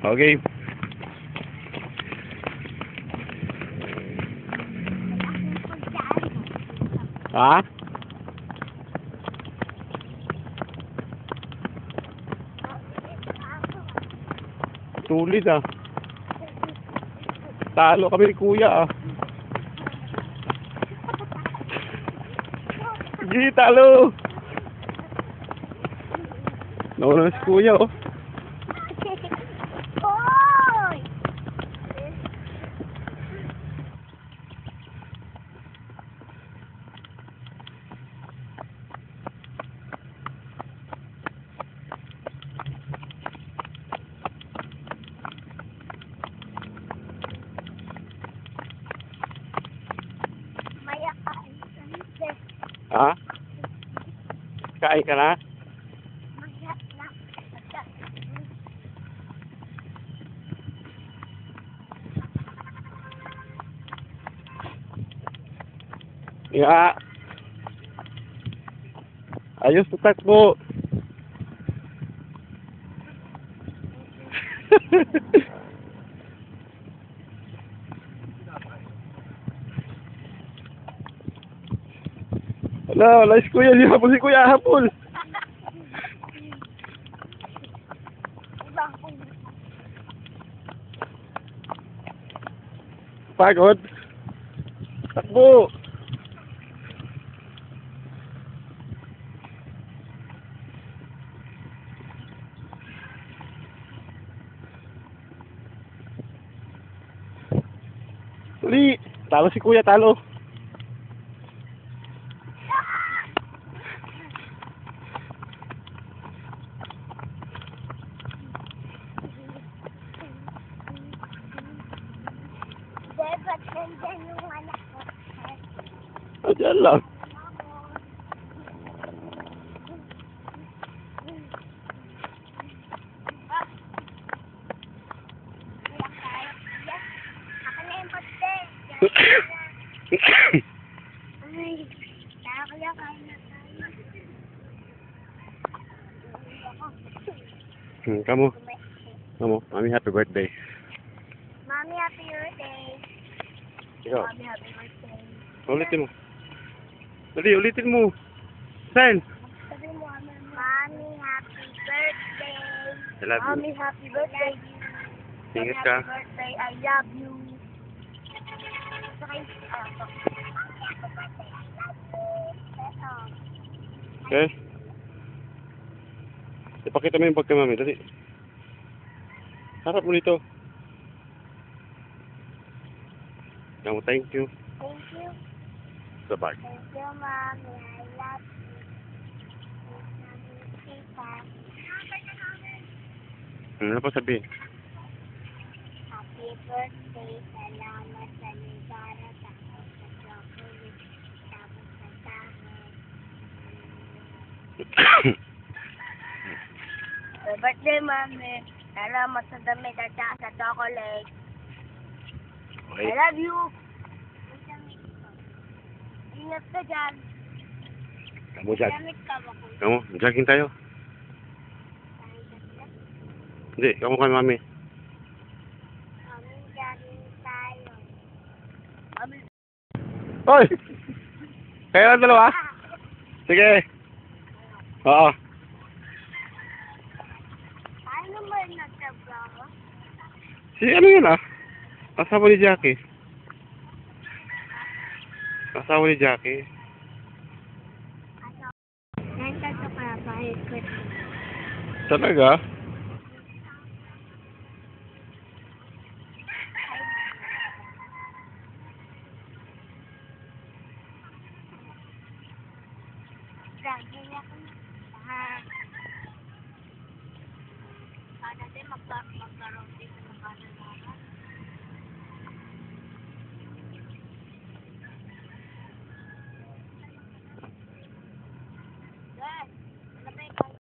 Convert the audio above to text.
Okay. Ha? Tulis ah. Talo kami ni Kuya ah. Sige, talo. Nauna si Kuya oh. Hoy! Maya kain ka nito. Ha? Kain ka na? Maya na. Ya. Ayos tutakbo. Wala si Kuya. Di hapon si Kuya. Hapon. Pagod. Takbo. Uli. Talo si Kuya. Talo. Dapat nandyan yung anak ko. Diyan lang. Ako na yung poste. Ay, kaya kain na tayo. Kamu. Mami, happy birthday. Mommy, happy birthday. Ikaw. Mommy, happy birthday. Ulitin mo. Dali, ulitin mo. Saan? Sabi mo, Mommy, happy birthday. I love you. Mommy, happy birthday. Ingat Mommy, ka. happy birthday. I love you. Saka Okay? Ipakita mo yung pagka mami. Dali. Harap mo dito. Kamu, thank you. Thank you. Sa bag. Thank you, Mommy. I love you. Tita. Ano pa sabihin? Happy birthday. Salamat sa ligara. Tapos sa chocolate. Tapos sa dahon. Happy birthday, Mommy. Salamat sa damit at saka sa chocolate. Okay. I love you. Ingat ka dyan. Kamu, jag. Damit ka ba kung Kamu, jogging tayo. Hindi, kamu kay mami. kami jogging tayo? Kami. Hoy! Kayo lang dalawa? Sige. Oo. Paano ba nagtrabaho? Si ano yun ah? Asawa ni Jackie. Asawa ni Jackie. Nandito ka na ba? Talaga? Jogging ako